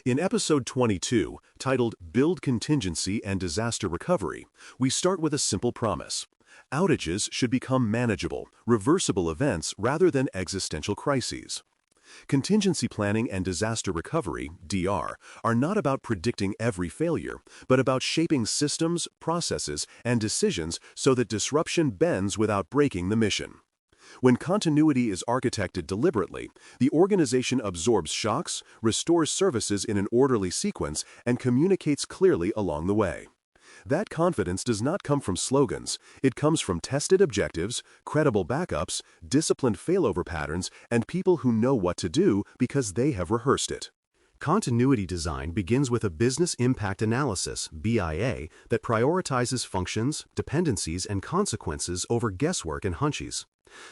In episode 22, titled Build Contingency and Disaster Recovery, we start with a simple promise. Outages should become manageable, reversible events rather than existential crises. Contingency planning and disaster recovery, DR, are not about predicting every failure, but about shaping systems, processes, and decisions so that disruption bends without breaking the mission. When continuity is architected deliberately, the organization absorbs shocks, restores services in an orderly sequence, and communicates clearly along the way. That confidence does not come from slogans. It comes from tested objectives, credible backups, disciplined failover patterns, and people who know what to do because they have rehearsed it. Continuity design begins with a business impact analysis, BIA, that prioritizes functions, dependencies, and consequences over guesswork and hunches.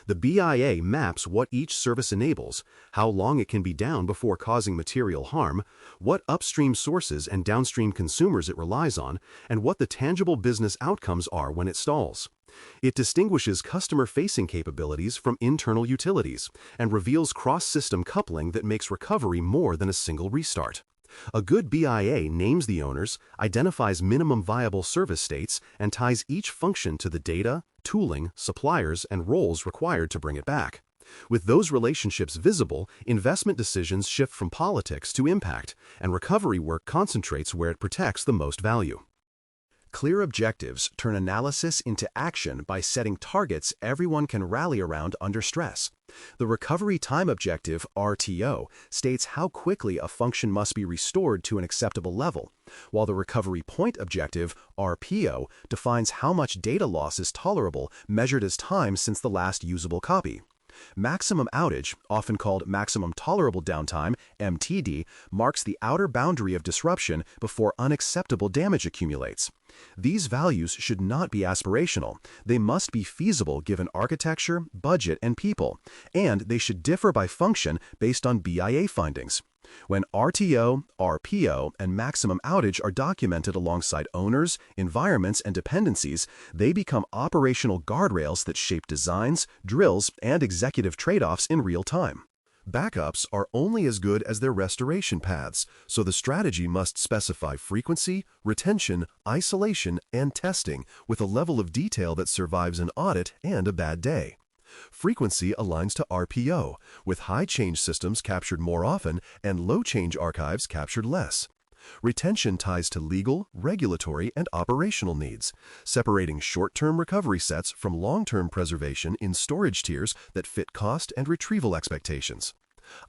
The BIA maps what each service enables, how long it can be down before causing material harm, what upstream sources and downstream consumers it relies on, and what the tangible business outcomes are when it stalls. It distinguishes customer-facing capabilities from internal utilities and reveals cross-system coupling that makes recovery more than a single restart. A good BIA names the owners, identifies minimum viable service states, and ties each function to the data, tooling, suppliers, and roles required to bring it back. With those relationships visible, investment decisions shift from politics to impact, and recovery work concentrates where it protects the most value. Clear objectives turn analysis into action by setting targets everyone can rally around under stress. The Recovery Time Objective, RTO, states how quickly a function must be restored to an acceptable level, while the Recovery Point Objective, RPO, defines how much data loss is tolerable measured as time since the last usable copy. Maximum outage, often called maximum tolerable downtime, MTD, marks the outer boundary of disruption before unacceptable damage accumulates. These values should not be aspirational. They must be feasible given architecture, budget, and people, and they should differ by function based on BIA findings. When RTO, RPO, and maximum outage are documented alongside owners, environments, and dependencies, they become operational guardrails that shape designs, drills, and executive trade-offs in real time. Backups are only as good as their restoration paths, so the strategy must specify frequency, retention, isolation, and testing with a level of detail that survives an audit and a bad day. Frequency aligns to RPO, with high change systems captured more often and low change archives captured less. Retention ties to legal, regulatory, and operational needs, separating short-term recovery sets from long-term preservation in storage tiers that fit cost and retrieval expectations.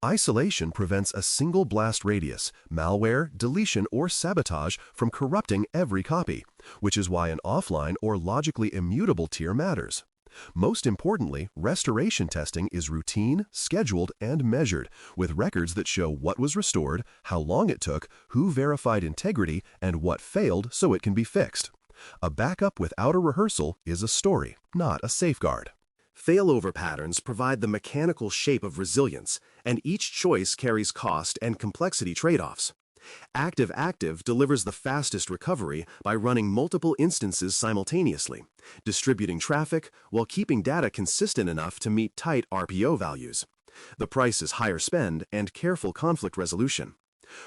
Isolation prevents a single blast radius, malware, deletion, or sabotage from corrupting every copy, which is why an offline or logically immutable tier matters. Most importantly, restoration testing is routine, scheduled, and measured, with records that show what was restored, how long it took, who verified integrity, and what failed so it can be fixed. A backup without a rehearsal is a story, not a safeguard. Failover patterns provide the mechanical shape of resilience, and each choice carries cost and complexity trade-offs. Active-active delivers the fastest recovery by running multiple instances simultaneously, distributing traffic while keeping data consistent enough to meet tight RPO values. The price is higher spend and careful conflict resolution.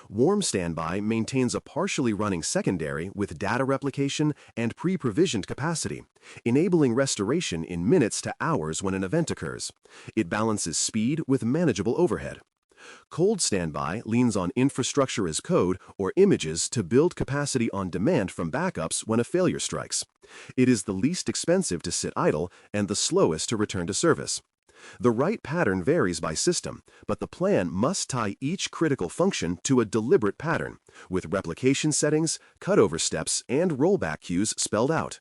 Warm standby maintains a partially running secondary with data replication and pre-provisioned capacity, enabling restoration in minutes to hours when an event occurs. It balances speed with manageable overhead. Cold standby leans on infrastructure as code or images to build capacity on demand from backups when a failure strikes. It is the least expensive to sit idle and the slowest to return to service. The right pattern varies by system, but the plan must tie each critical function to a deliberate pattern, with replication settings, cutover steps, and rollback queues spelled out.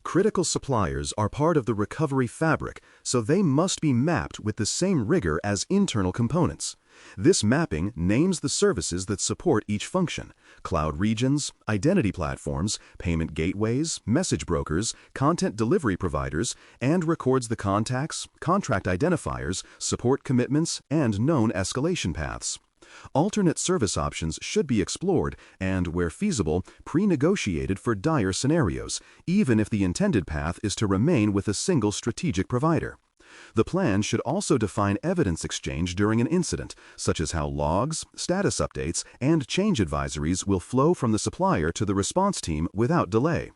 Critical suppliers are part of the recovery fabric, so they must be mapped with the same rigor as internal components. This mapping names the services that support each function: cloud regions, identity platforms, payment gateways, message brokers, content delivery providers, and records the contacts, contract identifiers, support commitments, and known escalation paths. Alternate service options should be explored and, where feasible, pre-negotiated for dire scenarios, even if the intended path is to remain with a single strategic provider. The plan should also define evidence exchange during an incident, such as how logs, status updates, and change advisories will flow from the supplier to the response team without delay.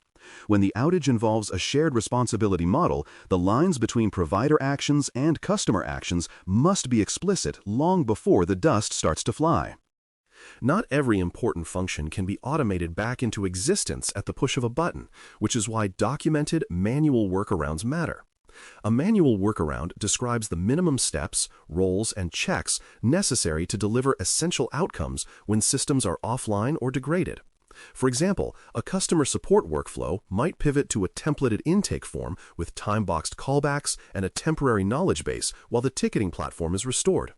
When the outage involves a shared responsibility model, the lines between provider actions and customer actions must be explicit long before the dust starts to fly. Not every important function can be automated back into existence at the push of a button, which is why documented manual workarounds matter. A manual workaround describes the minimum steps, roles, and checks necessary to deliver essential outcomes when systems are offline or degraded. For example, a customer support workflow might pivot to a templated intake form with time-boxed callbacks and a temporary knowledge base while the ticketing platform is restored.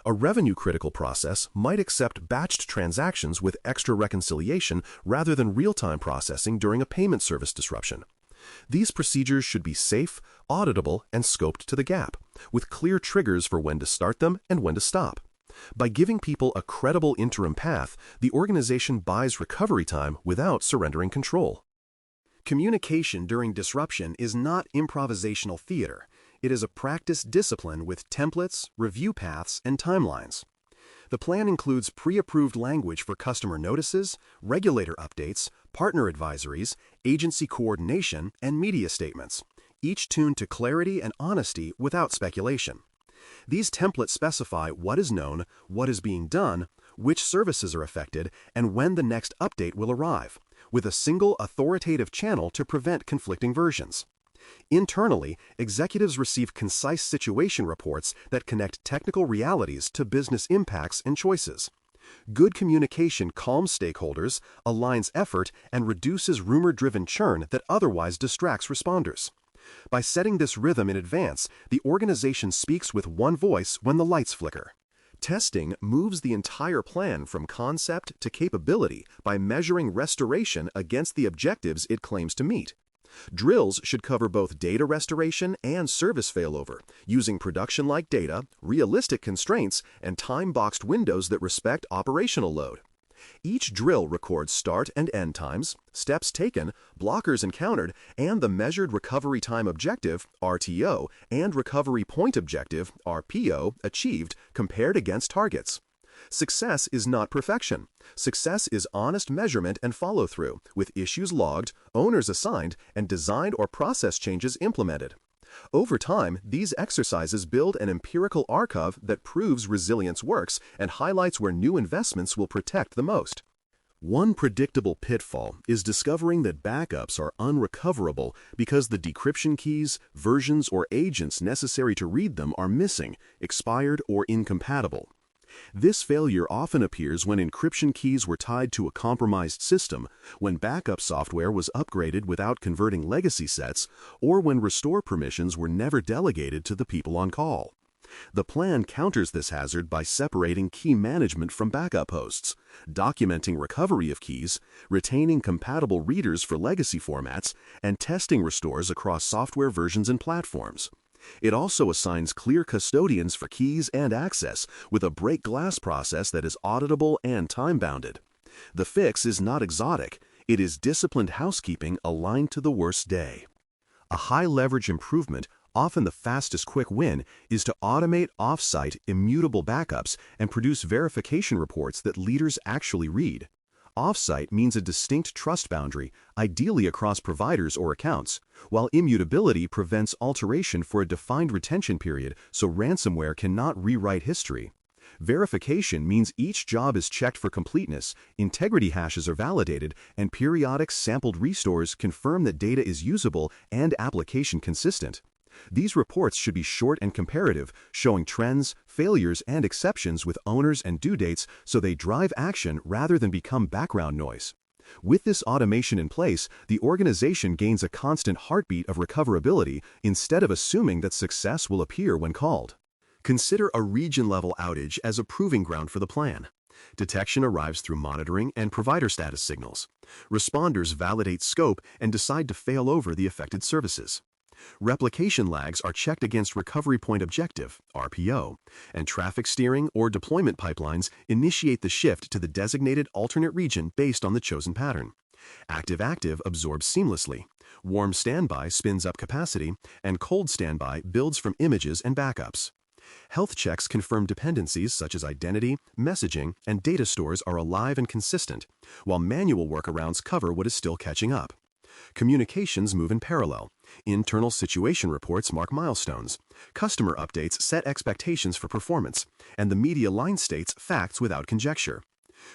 A revenue-critical process might accept batched transactions with extra reconciliation rather than real-time processing during a payment service disruption. These procedures should be safe, auditable, and scoped to the gap, with clear triggers for when to start them and when to stop. By giving people a credible interim path, the organization buys recovery time without surrendering control. Communication during disruption is not improvisational theater. It is a practice discipline with templates, review paths, and timelines. The plan includes pre-approved language for customer notices, regulator updates, partner advisories, agency coordination, and media statements, each tuned to clarity and honesty without speculation. These templates specify what is known, what is being done, which services are affected, and when the next update will arrive, with a single authoritative channel to prevent conflicting versions. Internally, executives receive concise situation reports that connect technical realities to business impacts and choices. Good communication calms stakeholders, aligns effort, and reduces rumor-driven churn that otherwise distracts responders. By setting this rhythm in advance, the organization speaks with one voice when the lights flicker. Testing moves the entire plan from concept to capability by measuring restoration against the objectives it claims to meet. Drills should cover both data restoration and service failover, using production-like data, realistic constraints, and time-boxed windows that respect operational load. Each drill records start and end times, steps taken, blockers encountered, and the measured recovery time objective, RTO, and recovery point objective, RPO, achieved compared against targets. Success is not perfection. Success is honest measurement and follow-through, with issues logged, owners assigned, and design or process changes implemented. Over time, these exercises build an empirical archive that proves resilience works and highlights where new investments will protect the most. One predictable pitfall is discovering that backups are unrecoverable because the decryption keys, versions, or agents necessary to read them are missing, expired, or incompatible. This failure often appears when encryption keys were tied to a compromised system, when backup software was upgraded without converting legacy sets, or when restore permissions were never delegated to the people on call. The plan counters this hazard by separating key management from backup hosts, documenting recovery of keys, retaining compatible readers for legacy formats, and testing restores across software versions and platforms. It also assigns clear custodians for keys and access, with a break glass process that is auditable and time-bounded. The fix is not exotic. It is disciplined housekeeping aligned to the worst day. A high-leverage improvement, often the fastest quick win, is to automate off-site immutable backups and produce verification reports that leaders actually read. Off-site means a distinct trust boundary, ideally across providers or accounts, while immutability prevents alteration for a defined retention period so ransomware cannot rewrite history. Verification means each job is checked for completeness, integrity hashes are validated, and periodic sampled restores confirm that data is usable and application consistent. These reports should be short and comparative, showing trends, failures, and exceptions with owners and due dates so they drive action rather than become background noise. With this automation in place, the organization gains a constant heartbeat of recoverability instead of assuming that success will appear when called. Consider a region-level outage as a proving ground for the plan. Detection arrives through monitoring and provider status signals. Responders validate scope and decide to fail over the affected services. Replication lags are checked against recovery point objective, RPO, and traffic steering or deployment pipelines initiate the shift to the designated alternate region based on the chosen pattern. Active-active absorbs seamlessly. Warm standby spins up capacity, and cold standby builds from images and backups. Health checks confirm dependencies such as identity, messaging, and data stores are alive and consistent, while manual workarounds cover what is still catching up. Communications move in parallel. Internal situation reports mark milestones. Customer updates set expectations for performance, and the media line states facts without conjecture.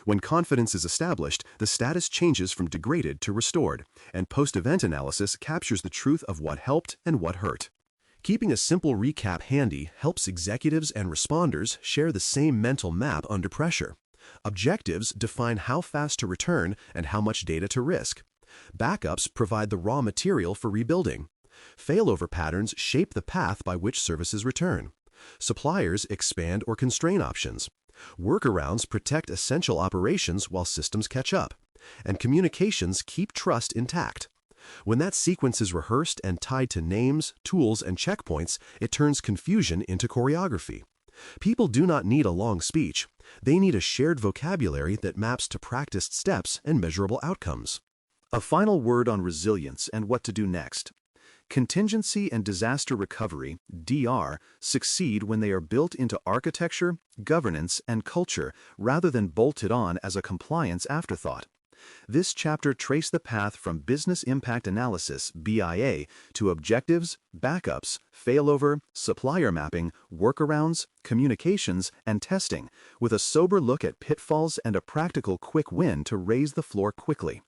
When confidence is established, the status changes from degraded to restored, and post-event analysis captures the truth of what helped and what hurt. Keeping a simple recap handy helps executives and responders share the same mental map under pressure. Objectives define how fast to return and how much data to risk. Backups provide the raw material for rebuilding. Failover patterns shape the path by which services return. Suppliers expand or constrain options. Workarounds protect essential operations while systems catch up. And communications keep trust intact. When that sequence is rehearsed and tied to names, tools, and checkpoints, it turns confusion into choreography. People do not need a long speech. They need a shared vocabulary that maps to practiced steps and measurable outcomes. A final word on resilience and what to do next. Contingency and Disaster Recovery, DR, succeed when they are built into architecture, governance, and culture rather than bolted on as a compliance afterthought. This chapter traced the path from business impact analysis, BIA, to objectives, backups, failover, supplier mapping, workarounds, communications, and testing, with a sober look at pitfalls and a practical quick win to raise the floor quickly.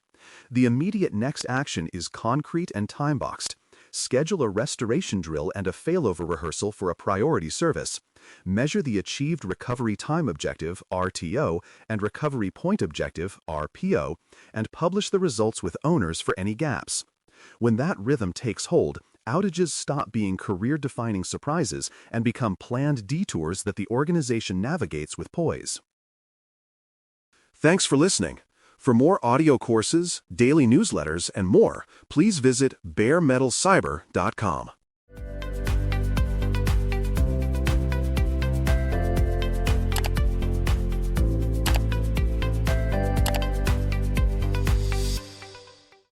The immediate next action is concrete and time-boxed. Schedule a restoration drill and a failover rehearsal for a priority service. Measure the achieved recovery time objective, RTO, and recovery point objective, RPO, and publish the results with owners for any gaps. When that rhythm takes hold, outages stop being career-defining surprises and become planned detours that the organization navigates with poise. Thanks for listening. For more audio courses, daily newsletters, and more, please visit baremetalcyber.com.